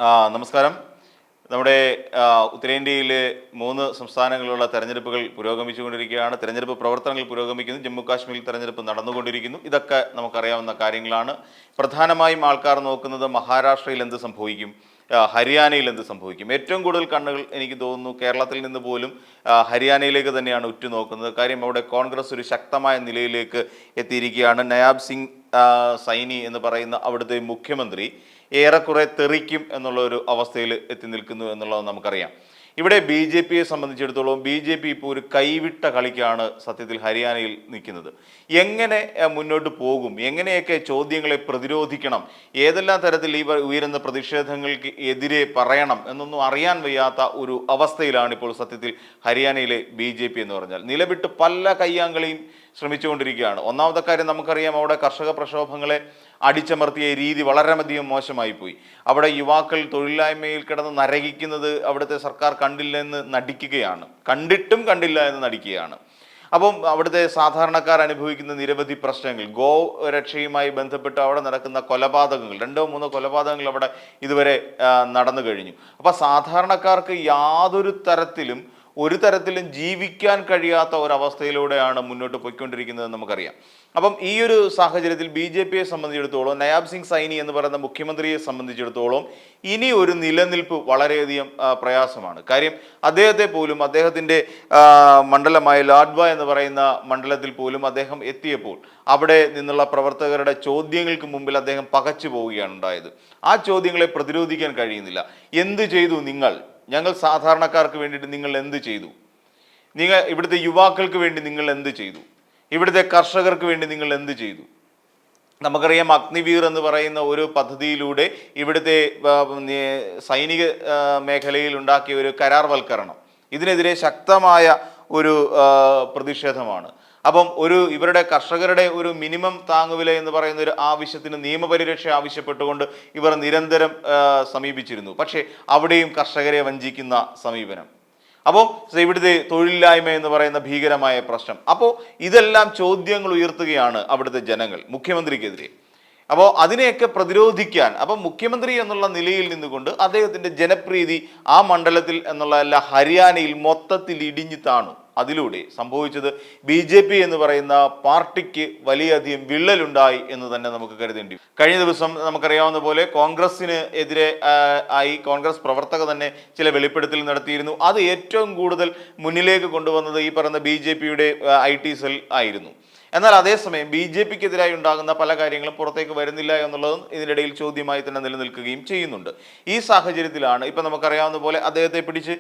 നമസ്കാരം. നമ്മുടെ ഉത്തരേന്ത്യയിലെ 3 സംസ്ഥാനങ്ങളിലുള്ള തെരഞ്ഞെടുപ്പുകൾ പുരോഗമിച്ചുകൊണ്ടിരിക്കുകയാണ്. തെരഞ്ഞെടുപ്പ് പ്രവർത്തനങ്ങൾ പുരോഗമിക്കുന്നു. ജമ്മു കാശ്മീരിൽ തെരഞ്ഞെടുപ്പ് നടന്നുകൊണ്ടിരിക്കുന്നു. ഇതൊക്കെ നമുക്കറിയാവുന്ന കാര്യങ്ങളാണ്. പ്രധാനമായും ആൾക്കാർ നോക്കുന്നത് മഹാരാഷ്ട്രയിൽ എന്ത് സംഭവിക്കും, ഹരിയാനയിൽ എന്ത് സംഭവിക്കും. ഏറ്റവും കൂടുതൽ കണ്ണുകൾ എനിക്ക് തോന്നുന്നു കേരളത്തിൽ നിന്ന് പോലും ഹരിയാനയിലേക്ക് തന്നെയാണ് ഉറ്റുനോക്കുന്നത്. കാര്യം അവിടെ കോൺഗ്രസ് ഒരു ശക്തമായ നിലയിലേക്ക് എത്തിയിരിക്കുകയാണ്. നയാബ് സിംഗ് സൈനി എന്ന് പറയുന്ന അവിടുത്തെ മുഖ്യമന്ത്രി ഏറെക്കുറെ തെറിക്കും എന്നുള്ള ഒരു അവസ്ഥയിൽ എത്തി നിൽക്കുന്നു എന്നുള്ളത് നമുക്കറിയാം. ഇവിടെ ബി ജെ പിയെ സംബന്ധിച്ചിടത്തോളം ബി ജെ പി ഇപ്പോൾ ഒരു കൈവിട്ട കളിക്കാണ് സത്യത്തിൽ ഹരിയാനയിൽ നിൽക്കുന്നത്. എങ്ങനെ മുന്നോട്ട് പോകും, എങ്ങനെയൊക്കെ ചോദ്യങ്ങളെ പ്രതിരോധിക്കണം, ഏതെല്ലാം തരത്തിൽ ഈ ഉയരുന്ന പ്രതിഷേധങ്ങൾക്ക് എതിരെ പറയണം എന്നൊന്നും അറിയാൻ വയ്യാത്ത ഒരു അവസ്ഥയിലാണ് ഇപ്പോൾ സത്യത്തിൽ ഹരിയാനയിലെ ബി ജെ പി എന്ന് പറഞ്ഞാൽ. നിലവിട്ട് പല കയ്യാങ്കളിയും ശ്രമിച്ചുകൊണ്ടിരിക്കുകയാണ്. ഒന്നാമത്തെ കാര്യം നമുക്കറിയാം, അവിടെ കർഷക പ്രക്ഷോഭങ്ങളെ അടിച്ചമർത്തിയ രീതി വളരെയധികം മോശമായി പോയി. അവിടെ യുവാക്കൾ തൊഴിലില്ലായ്മയിൽ കിടന്ന് നരകിക്കുന്നത് അവിടുത്തെ സർക്കാർ കണ്ടില്ലെന്ന് നടിക്കുകയാണ്, കണ്ടിട്ടും കണ്ടില്ല എന്ന് നടിക്കുകയാണ്. അപ്പം അവിടുത്തെ സാധാരണക്കാർ അനുഭവിക്കുന്ന നിരവധി പ്രശ്നങ്ങൾ, ഗോ രക്ഷയുമായി ബന്ധപ്പെട്ട് അവിടെ നടക്കുന്ന കൊലപാതകങ്ങൾ, 2-3 കൊലപാതകങ്ങൾ അവിടെ ഇതുവരെ നടന്നു കഴിഞ്ഞു. അപ്പം സാധാരണക്കാർക്ക് ഒരു തരത്തിലും ജീവിക്കാൻ കഴിയാത്ത ഒരവസ്ഥയിലൂടെയാണ് മുന്നോട്ട് പോയിക്കൊണ്ടിരിക്കുന്നത് നമുക്കറിയാം. അപ്പം ഈ ഒരു സാഹചര്യത്തിൽ ബി ജെ പിയെ സംബന്ധിച്ചിടത്തോളം, നയാബ് സിംഗ് സൈനി എന്ന് പറയുന്ന മുഖ്യമന്ത്രിയെ സംബന്ധിച്ചിടത്തോളം ഇനി ഒരു നിലനിൽപ്പ് വളരെയധികം പ്രയാസമാണ്. കാര്യം അദ്ദേഹത്തെ പോലും, അദ്ദേഹത്തിൻ്റെ മണ്ഡലമായ ലാഡ്വ എന്ന് പറയുന്ന മണ്ഡലത്തിൽ പോലും അദ്ദേഹം എത്തിയപ്പോൾ അവിടെ നിന്നുള്ള പ്രവർത്തകരുടെ ചോദ്യങ്ങൾക്ക് മുമ്പിൽ അദ്ദേഹം പകച്ചു പോവുകയാണ് ഉണ്ടായത്. ആ ചോദ്യങ്ങളെ പ്രതിരോധിക്കാൻ കഴിയുന്നില്ല. എന്ത് ചെയ്തു നിങ്ങൾ? ഞങ്ങൾ സാധാരണക്കാർക്ക് വേണ്ടിയിട്ട് നിങ്ങൾ എന്ത് ചെയ്തു? ഇവിടുത്തെ യുവാക്കൾക്ക് വേണ്ടി നിങ്ങൾ എന്ത് ചെയ്തു? ഇവിടുത്തെ കർഷകർക്ക് വേണ്ടി നിങ്ങൾ എന്ത് ചെയ്തു? നമുക്കറിയാം, അഗ്നിവീർ എന്ന് പറയുന്ന ഒരു പദ്ധതിയിലൂടെ ഇവിടുത്തെ സൈനിക മേഖലയിൽ ഉണ്ടാക്കിയ ഒരു കരാർവൽക്കരണം, ഇതിനെതിരെ ശക്തമായ ഒരു പ്രതിഷേധമാണ്. അപ്പം ഇവരുടെ കർഷകരുടെ ഒരു മിനിമം താങ്ങുവില എന്ന് പറയുന്ന ഒരു ആവശ്യത്തിന് നിയമപരിരക്ഷ ആവശ്യപ്പെട്ടുകൊണ്ട് ഇവർ നിരന്തരം സമീപിച്ചിരുന്നു. പക്ഷേ അവിടെയും കർഷകരെ വഞ്ചിക്കുന്ന സമീപനം. അപ്പോൾ ഇവിടുത്തെ തൊഴിലില്ലായ്മ എന്ന് പറയുന്ന ഭീകരമായ പ്രശ്നം. അപ്പോൾ ഇതെല്ലാം ചോദ്യങ്ങൾ ഉയർത്തുകയാണ് അവിടുത്തെ ജനങ്ങൾ മുഖ്യമന്ത്രിക്കെതിരെ. അപ്പോൾ അതിനെയൊക്കെ പ്രതിരോധിക്കാൻ മുഖ്യമന്ത്രി എന്നുള്ള നിലയിൽ നിന്നുകൊണ്ട് അദ്ദേഹത്തിൻ്റെ ജനപ്രീതി ആ മണ്ഡലത്തിൽ എന്നുള്ളതല്ല, ഹരിയാനയിൽ മൊത്തത്തിൽ ഇടിഞ്ഞു താണു. അതിലൂടെ സംഭവിച്ചത് ബി ജെ പി എന്ന് പറയുന്ന പാർട്ടിക്ക് വലിയധികം വിള്ളലുണ്ടായി എന്ന് തന്നെ നമുക്ക് കരുതേണ്ടി. കഴിഞ്ഞ ദിവസം നമുക്കറിയാവുന്ന പോലെ കോൺഗ്രസിന് എതിരെ കോൺഗ്രസ് പ്രവർത്തകർ തന്നെ ചില വെളിപ്പെടുത്തൽ നടത്തിയിരുന്നു. അത് ഏറ്റവും കൂടുതൽ മുന്നിലേക്ക് കൊണ്ടുവന്നത് ഈ പറയുന്ന ബി ജെ പിയുടെ IT സെൽ ആയിരുന്നു. എന്നാൽ അതേസമയം ബി ജെ പിക്കെതിരായി ഉണ്ടാകുന്ന പല കാര്യങ്ങളും പുറത്തേക്ക് വരുന്നില്ല എന്നുള്ളതും ഇതിനിടയിൽ ചോദ്യമായി തന്നെ നിലനിൽക്കുകയും ചെയ്യുന്നുണ്ട്. ഈ സാഹചര്യത്തിലാണ് ഇപ്പം നമുക്കറിയാവുന്ന പോലെ അദ്ദേഹത്തെ പിടിച്ച്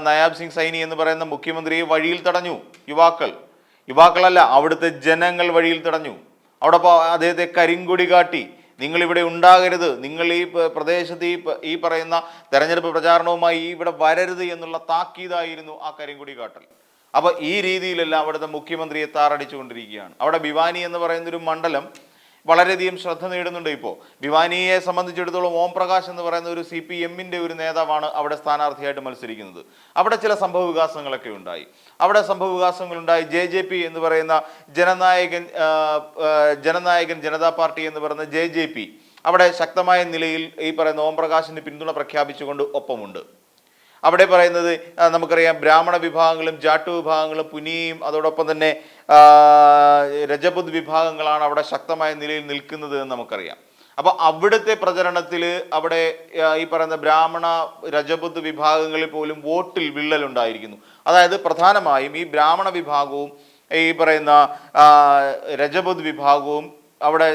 നയാബ് സിംഗ് സൈനി എന്ന് പറയുന്ന മുഖ്യമന്ത്രിയെ വഴിയിൽ തടഞ്ഞു. യുവാക്കളല്ല, അവിടുത്തെ ജനങ്ങൾ വഴിയിൽ തടഞ്ഞു. അവിടെ അദ്ദേഹത്തെ കരിങ്കൊടി കാട്ടി, നിങ്ങളിവിടെ ഉണ്ടാകരുത്, നിങ്ങൾ ഈ പ്രദേശത്ത് ഈ പറയുന്ന തെരഞ്ഞെടുപ്പ് പ്രചാരണവുമായി ഇവിടെ വരരുത് എന്നുള്ള താക്കീതായിരുന്നു ആ കരിങ്കൊടി കാട്ടൽ. അപ്പോൾ ഈ രീതിയിലെല്ലാം അവിടുത്തെ മുഖ്യമന്ത്രിയെ താറടിച്ചുകൊണ്ടിരിക്കുകയാണ്. അവിടെ ഭിവാനി എന്ന് പറയുന്നൊരു മണ്ഡലം വളരെയധികം ശ്രദ്ധ നേടുന്നുണ്ട്. ഇപ്പോൾ ഭിവാനിയെ സംബന്ധിച്ചിടത്തോളം ഓം പ്രകാശ് എന്ന് പറയുന്ന ഒരു CPM-ന്റെ ഒരു നേതാവാണ് അവിടെ സ്ഥാനാർത്ഥിയായിട്ട് മത്സരിക്കുന്നത്. അവിടെ ചില സംഭവ വികാസങ്ങളൊക്കെ ഉണ്ടായി. JJP എന്ന് പറയുന്ന ജനനായകൻ ജനതാ പാർട്ടി എന്ന് പറയുന്ന JJP അവിടെ ശക്തമായ നിലയിൽ ഈ പറയുന്ന ഓം പ്രകാശിന് പിന്തുണ പ്രഖ്യാപിച്ചുകൊണ്ട് ഒപ്പമുണ്ട്. അവിടെ പറയുന്നത് നമുക്കറിയാം, ബ്രാഹ്മണ വിഭാഗങ്ങളും ജാട്ടു വിഭാഗങ്ങളും പുനിയും അതോടൊപ്പം തന്നെ രജപുത് വിഭാഗങ്ങളാണ് അവിടെ ശക്തമായ നിലയിൽ നിൽക്കുന്നത് എന്ന് നമുക്കറിയാം. അപ്പോൾ അവിടുത്തെ പ്രചരണത്തിൽ അവിടെ ഈ പറയുന്ന ബ്രാഹ്മണ രജപുത് വിഭാഗങ്ങളിൽ പോലും വോട്ടിൽ വിള്ളലുണ്ടായിരിക്കുന്നു. അതായത് പ്രധാനമായും ഈ ബ്രാഹ്മണ വിഭാഗവും ഈ പറയുന്ന രജപുത് വിഭാഗവും അവിടെ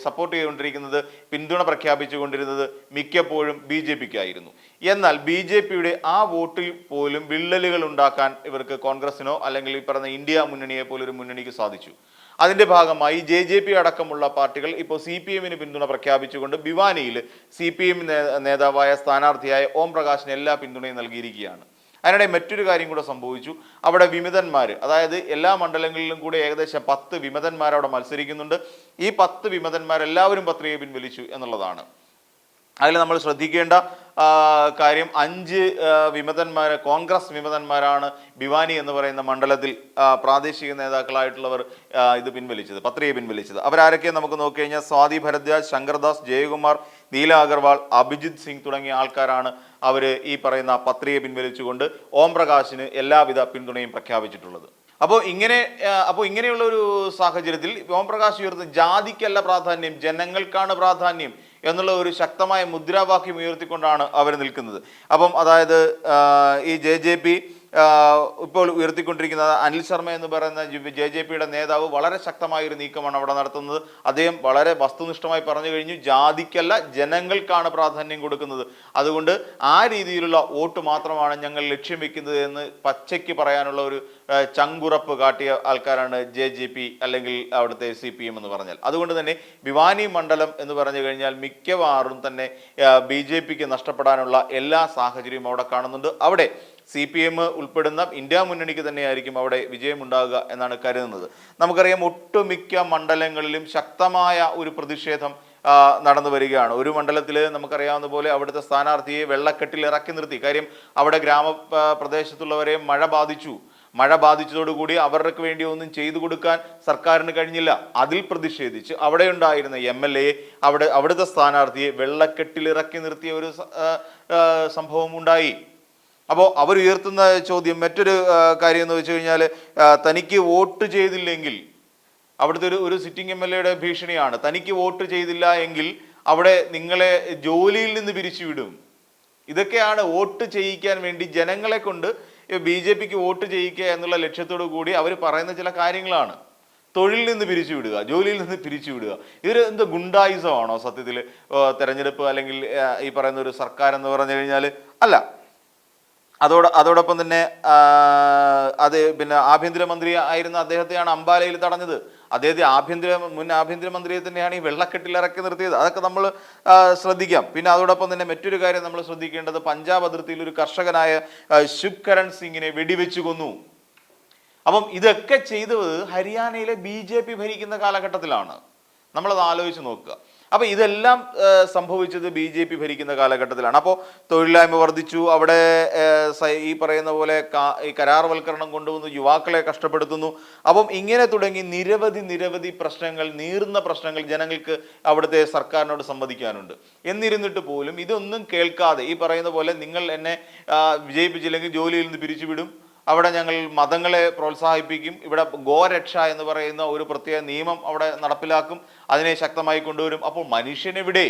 സപ്പോർട്ട് ചെയ്തുകൊണ്ടിരിക്കുന്നത്, പിന്തുണ പ്രഖ്യാപിച്ചുകൊണ്ടിരുന്നത് മിക്കപ്പോഴും BJPക്കായിരുന്നു. എന്നാൽ BJPയുടെ ആ വോട്ടിൽ പോലും വിള്ളലുകൾ ഉണ്ടാക്കാൻ ഇവർക്ക് കോൺഗ്രസിനോ അല്ലെങ്കിൽ ഈ പറഞ്ഞ ഇന്ത്യ മുന്നണിയെ പോലൊരു മുന്നണിക്ക് സാധിച്ചു. അതിൻ്റെ ഭാഗമായി JJP അടക്കമുള്ള പാർട്ടികൾ ഇപ്പോൾ CPM-ന് പിന്തുണ പ്രഖ്യാപിച്ചുകൊണ്ട് ഭിവാനിയിൽ CPM നേതാവായ സ്ഥാനാർത്ഥിയായ ഓം പ്രകാശിന് എല്ലാ പിന്തുണയും നൽകിയിരിക്കുകയാണ്. അതിനിടെ മറ്റൊരു കാര്യം കൂടെ സംഭവിച്ചു. അവിടെ വിമതന്മാർ, അതായത് എല്ലാ മണ്ഡലങ്ങളിലും കൂടെ ഏകദേശം 10 വിമതന്മാർ അവിടെ മത്സരിക്കുന്നുണ്ട്. ഈ 10 വിമതന്മാരെല്ലാവരും പത്രിക പിൻവലിച്ചു എന്നുള്ളതാണ്. അതിൽ നമ്മൾ ശ്രദ്ധിക്കേണ്ട കാര്യം, 5 കോൺഗ്രസ് വിമതന്മാരാണ് ഭിവാനി എന്ന് പറയുന്ന മണ്ഡലത്തിൽ പ്രാദേശിക നേതാക്കളായിട്ടുള്ളവർ പത്രിക പിൻവലിച്ചത്. അവരാരൊക്കെ നമുക്ക് നോക്കിക്കഴിഞ്ഞാൽ സ്വാതി ഭരദ്വാജ്, ശങ്കർദാസ്, ജയകുമാർ, നീല അഗർവാൾ, അഭിജിത് സിംഗ് തുടങ്ങിയ ആൾക്കാരാണ് അവർ ഈ പറയുന്ന പത്രിക പിൻവലിച്ചുകൊണ്ട് ഓം പ്രകാശിന് എല്ലാവിധ പിന്തുണയും പ്രഖ്യാപിച്ചിട്ടുള്ളത്. അപ്പോൾ ഇങ്ങനെയുള്ള ഒരു സാഹചര്യത്തിൽ ഓം പ്രകാശ് ഉയർത്തുന്ന ജാതിക്കല്ല പ്രാധാന്യം, ജനങ്ങൾക്കാണ് പ്രാധാന്യം എന്നുള്ള ഒരു ശക്തമായ മുദ്രാവാക്യം ഉയർത്തിക്കൊണ്ടാണ് അവർ നിൽക്കുന്നത്. അപ്പം അതായത് ഈ JJP ഇപ്പോൾ ഉയർത്തിക്കൊണ്ടിരിക്കുന്നത് അനിൽ ശർമ്മ എന്ന് പറയുന്ന JJPയുടെ നേതാവ് വളരെ ശക്തമായൊരു നീക്കമാണ് അവിടെ നടത്തുന്നത്. അദ്ദേഹം വളരെ വസ്തുനിഷ്ഠമായി പറഞ്ഞു കഴിഞ്ഞു, ജാതിക്കല്ല ജനങ്ങൾക്കാണ് പ്രാധാന്യം കൊടുക്കുന്നത്, അതുകൊണ്ട് ആ രീതിയിലുള്ള വോട്ട് മാത്രമാണ് ഞങ്ങൾ ലക്ഷ്യം വെക്കുന്നത് എന്ന് പച്ചയ്ക്ക് പറയാനുള്ള ഒരു ചങ്കുറപ്പ് കാട്ടിയ ആൾക്കാരാണ് JJP അല്ലെങ്കിൽ അവിടുത്തെ CPM എന്ന് പറഞ്ഞാൽ. അതുകൊണ്ട് തന്നെ ഭിവാനി മണ്ഡലം എന്ന് പറഞ്ഞു കഴിഞ്ഞാൽ മിക്കവാറും തന്നെ BJPക്ക് നഷ്ടപ്പെടാനുള്ള എല്ലാ സാഹചര്യവും അവിടെ കാണുന്നുണ്ട്. അവിടെ CPM ഉൾപ്പെടുന്ന ഇന്ത്യ മുന്നണിക്ക് തന്നെയായിരിക്കും അവിടെ വിജയമുണ്ടാകുക എന്നാണ് കരുതുന്നത്. നമുക്കറിയാം ഒട്ടുമിക്ക മണ്ഡലങ്ങളിലും ശക്തമായ ഒരു പ്രതിഷേധം നടന്നു വരികയാണ്. ഒരു മണ്ഡലത്തിൽ നമുക്കറിയാവുന്ന പോലെ അവിടുത്തെ സ്ഥാനാർത്ഥിയെ വെള്ളക്കെട്ടിൽ ഇറക്കി നിർത്തി. കാര്യം അവിടെ ഗ്രാമപ്രദേശത്തുള്ളവരെ മഴ ബാധിച്ചതോടുകൂടി അവർക്ക് വേണ്ടി ഒന്നും ചെയ്തു കൊടുക്കാൻ സർക്കാരിന് കഴിഞ്ഞില്ല. അതിൽ പ്രതിഷേധിച്ച് അവിടെ ഉണ്ടായിരുന്ന MLA അവിടുത്തെ സ്ഥാനാർത്ഥിയെ വെള്ളക്കെട്ടിൽ ഇറക്കി നിർത്തിയ ഒരു സംഭവം ഉണ്ടായി. അപ്പോൾ അവർ ഉയർത്തുന്ന ചോദ്യം മറ്റൊരു കാര്യം എന്ന് വെച്ച് കഴിഞ്ഞാൽ, തനിക്ക് വോട്ട് ചെയ്തില്ലെങ്കിൽ അവിടുത്തെ ഒരു സിറ്റിംഗ് MLAയുടെ ഭീഷണിയാണ്, തനിക്ക് വോട്ട് ചെയ്തില്ല എങ്കിൽ അവിടെ നിങ്ങളെ ജോലിയിൽ നിന്ന് പിരിച്ചുവിടും. ഇതൊക്കെയാണ് വോട്ട് ചെയ്യിക്കാൻ വേണ്ടി ജനങ്ങളെ കൊണ്ട് BJPക്ക് വോട്ട് ചെയ്യിക്കുക എന്നുള്ള ലക്ഷ്യത്തോടു കൂടി അവർ പറയുന്ന ചില കാര്യങ്ങളാണ്. തൊഴിലിൽ നിന്ന് പിരിച്ചുവിടുക, ജോലിയിൽ നിന്ന് പിരിച്ചുവിടുക. ഇതൊരു എന്ത് ഗുണ്ടായുസമാണോ സത്യത്തിൽ തെരഞ്ഞെടുപ്പ് അല്ലെങ്കിൽ ഈ പറയുന്ന ഒരു സർക്കാർ എന്ന് പറഞ്ഞു കഴിഞ്ഞാൽ? അല്ല. അതോടൊപ്പം തന്നെ പിന്നെ ആഭ്യന്തരമന്ത്രി ആയിരുന്ന അദ്ദേഹത്തെയാണ് അംബാലയിൽ തടഞ്ഞത്. അദ്ദേഹത്തെ മുൻ ആഭ്യന്തരമന്ത്രിയെ തന്നെയാണ് ഈ വെള്ളക്കെട്ടിൽ ഇറക്കി നിർത്തിയത്. അതൊക്കെ നമ്മൾ ശ്രദ്ധിക്കാം. പിന്നെ അതോടൊപ്പം തന്നെ മറ്റൊരു കാര്യം നമ്മൾ ശ്രദ്ധിക്കേണ്ടത്, പഞ്ചാബ് അതിർത്തിയിൽ ഒരു കർഷകനായ ശുഭ്കരൺ സിംഗിനെ വെടിവെച്ചു കൊന്നു. അപ്പം ഇതൊക്കെ ചെയ്തത് ഹരിയാനയിലെ BJP ഭരിക്കുന്ന കാലഘട്ടത്തിലാണ്. നമ്മളത് ആലോചിച്ച് നോക്കുക. അപ്പോൾ ഇതെല്ലാം സംഭവിച്ചത് BJP ഭരിക്കുന്ന കാലഘട്ടത്തിലാണ്. അപ്പോൾ തൊഴിലില്ലായ്മ വർദ്ധിച്ചു, അവിടെ ഈ പറയുന്ന പോലെ ഈ കരാർവൽക്കരണം കൊണ്ടുവന്ന് യുവാക്കളെ കഷ്ടപ്പെടുത്തുന്നു. അപ്പം ഇങ്ങനെ തുടങ്ങി നിരവധി പ്രശ്നങ്ങൾ, നീറുന്ന പ്രശ്നങ്ങൾ ജനങ്ങൾക്ക് അവിടുത്തെ സർക്കാരിനോട് സംവദിക്കാനുണ്ട്. എന്നിരുന്നിട്ട് പോലും ഇതൊന്നും കേൾക്കാതെ ഈ പറയുന്ന പോലെ നിങ്ങൾ എന്നെ വിജയിപ്പിച്ചില്ലെങ്കിൽ ജോലിയിൽ നിന്ന് പിരിച്ചുവിടും, അവിടെ ഞങ്ങൾ മതങ്ങളെ പ്രോത്സാഹിപ്പിക്കും, ഇവിടെ ഗോരക്ഷ എന്ന് പറയുന്ന ഒരു പ്രത്യേക നിയമം അവിടെ നടപ്പിലാക്കും, അതിനെ ശക്തമായി കൊണ്ടുവരും. അപ്പോൾ മനുഷ്യൻ എവിടെ?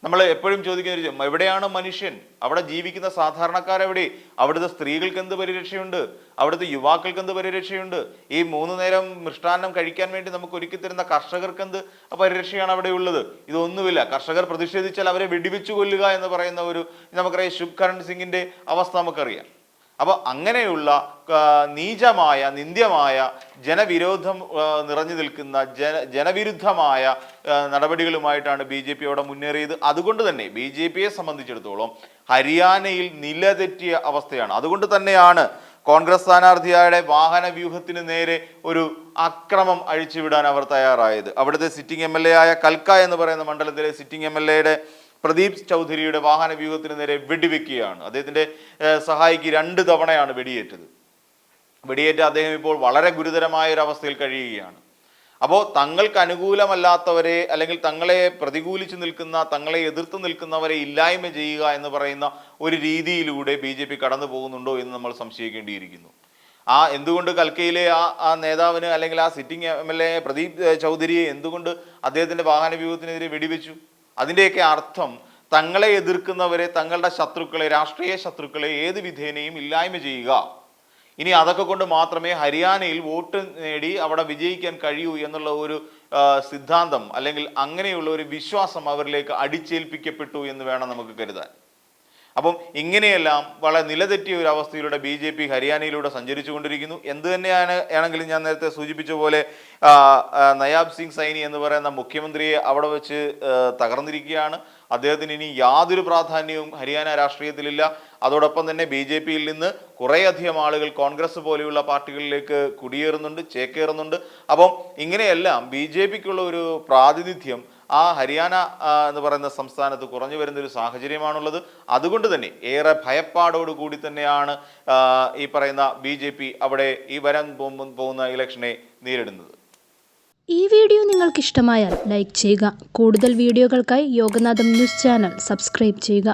നമ്മൾ എപ്പോഴും ചോദിക്കുന്ന എവിടെയാണ് മനുഷ്യൻ? അവിടെ ജീവിക്കുന്ന സാധാരണക്കാരെവിടെ? അവിടുത്തെ സ്ത്രീകൾക്ക് എന്ത് പരിരക്ഷയുണ്ട്? അവിടുത്തെ യുവാക്കൾക്ക് എന്ത് പരിരക്ഷയുണ്ട്? ഈ 3 നേരം മൃഷ്ടാന്നം കഴിക്കാൻ വേണ്ടി നമുക്ക് ഒരുക്കി തരുന്ന കർഷകർക്ക് എന്ത് പരിരക്ഷയാണ് അവിടെ ഉള്ളത്? ഇതൊന്നുമില്ല. കർഷകർ പ്രതിഷേധിച്ചാൽ അവരെ വെടിവെച്ചു കൊല്ലുക എന്ന് പറയുന്ന ഒരു നമുക്കറിയാം ശുഭ്കരൺ സിംഗിന്റെ അവസ്ഥ നമുക്കറിയാം. അപ്പോൾ അങ്ങനെയുള്ള നീചമായ, നിന്ദ്യമായ, ജനവിരോധം നിറഞ്ഞു നിൽക്കുന്ന ജനവിരുദ്ധമായ നടപടികളുമായിട്ടാണ് BJP അവിടെ മുന്നേറിയത്. അതുകൊണ്ട് തന്നെ BJPയെ സംബന്ധിച്ചിടത്തോളം ഹരിയാനയിൽ നിലതെറ്റിയ അവസ്ഥയാണ്. അതുകൊണ്ട് തന്നെയാണ് കോൺഗ്രസ് സ്ഥാനാർത്ഥിയായ വാഹന വ്യൂഹത്തിന് നേരെ ഒരു അക്രമം അഴിച്ചുവിടാൻ അവർ തയ്യാറായത്. അവിടുത്തെ സിറ്റിംഗ് MLA ആയ കൽക്ക എന്ന് പറയുന്ന മണ്ഡലത്തിലെ സിറ്റിംഗ് MLAയുടെ പ്രദീപ് ചൗധരിയുടെ വാഹന വ്യൂഹത്തിന് നേരെ വെടിവെക്കുകയാണ്. അദ്ദേഹത്തിന്റെ സഹായിക്ക് 2 തവണയാണ് വെടിയേറ്റ് അദ്ദേഹം ഇപ്പോൾ വളരെ ഗുരുതരമായ ഒരു അവസ്ഥയിൽ കഴിയുകയാണ്. അപ്പോൾ തങ്ങൾക്ക് അനുകൂലമല്ലാത്തവരെ അല്ലെങ്കിൽ തങ്ങളെ പ്രതികൂലിച്ച് നിൽക്കുന്ന, തങ്ങളെ എതിർത്ത് നിൽക്കുന്നവരെ ഇല്ലായ്മ ചെയ്യുക എന്ന് പറയുന്ന ഒരു രീതിയിലൂടെ BJP കടന്നു പോകുന്നുണ്ടോ എന്ന് നമ്മൾ സംശയിക്കേണ്ടിയിരിക്കുന്നു. എന്തുകൊണ്ട് കൽക്കയിലെ ആ നേതാവിന് അല്ലെങ്കിൽ ആ സിറ്റിംഗ് MLA പ്രദീപ് ചൗധരിയെ എന്തുകൊണ്ട് അദ്ദേഹത്തിന്റെ വാഹന വ്യൂഹത്തിനെതിരെ വെടിവെച്ചു? അതിൻ്റെയൊക്കെ അർത്ഥം തങ്ങളെ എതിർക്കുന്നവരെ, തങ്ങളുടെ ശത്രുക്കളെ, രാഷ്ട്രീയ ശത്രുക്കളെ ഏത് വിധേനയും ഇല്ലായ്മ ചെയ്യുക. ഇനി അതൊക്കെ കൊണ്ട് മാത്രമേ ഹരിയാനയിൽ വോട്ട് നേടി അവിടെ വിജയിക്കാൻ കഴിയൂ എന്നുള്ള ഒരു സിദ്ധാന്തം അല്ലെങ്കിൽ അങ്ങനെയുള്ള ഒരു വിശ്വാസം അവരിലേക്ക് അടിച്ചേൽപ്പിക്കപ്പെട്ടു എന്ന് വേണം നമുക്ക് കരുതാൻ. അപ്പം ഇങ്ങനെയെല്ലാം വളരെ നിലതെറ്റിയ ഒരു അവസ്ഥയിലൂടെ BJP ഹരിയാനയിലൂടെ സഞ്ചരിച്ചു കൊണ്ടിരിക്കുന്നു. എന്ത് ആണെങ്കിലും ഞാൻ നേരത്തെ സൂചിപ്പിച്ച പോലെ നയാബ് സിംഗ് സൈനി എന്ന് പറയുന്ന മുഖ്യമന്ത്രിയെ അവിടെ വെച്ച് തകർന്നിരിക്കുകയാണ്. അദ്ദേഹത്തിന് ഇനി യാതൊരു പ്രാധാന്യവും ഹരിയാന രാഷ്ട്രീയത്തിലില്ല. അതോടൊപ്പം തന്നെ BJPയിൽ നിന്ന് കുറേയധികം ആളുകൾ കോൺഗ്രസ് പോലെയുള്ള പാർട്ടികളിലേക്ക് കുടിയേറുന്നുണ്ട്, ചേക്കേറുന്നുണ്ട്. അപ്പം ഇങ്ങനെയെല്ലാം BJPക്കുള്ള ഒരു പ്രാതിനിധ്യം ഹരിയാന എന്ന് പറയുന്ന സംസ്ഥാനത്ത് കുറഞ്ഞു വരുന്ന ഒരു സാഹചര്യമാണുള്ളത്. അതുകൊണ്ട് തന്നെ ഏറെ ഭയപ്പാടോടുകൂടി തന്നെയാണ് ഈ പറയുന്ന BJP അവിടെ ഈ വരാൻ പോകുന്ന ഇലക്ഷനെ നേരിടുന്നത്. ഈ വീഡിയോ നിങ്ങൾക്ക് ഇഷ്ടമായാൽ ലൈക്ക് ചെയ്യുക. കൂടുതൽ വീഡിയോകൾക്കായി യോഗനാഥം ന്യൂസ് ചാനൽ സബ്സ്ക്രൈബ് ചെയ്യുക.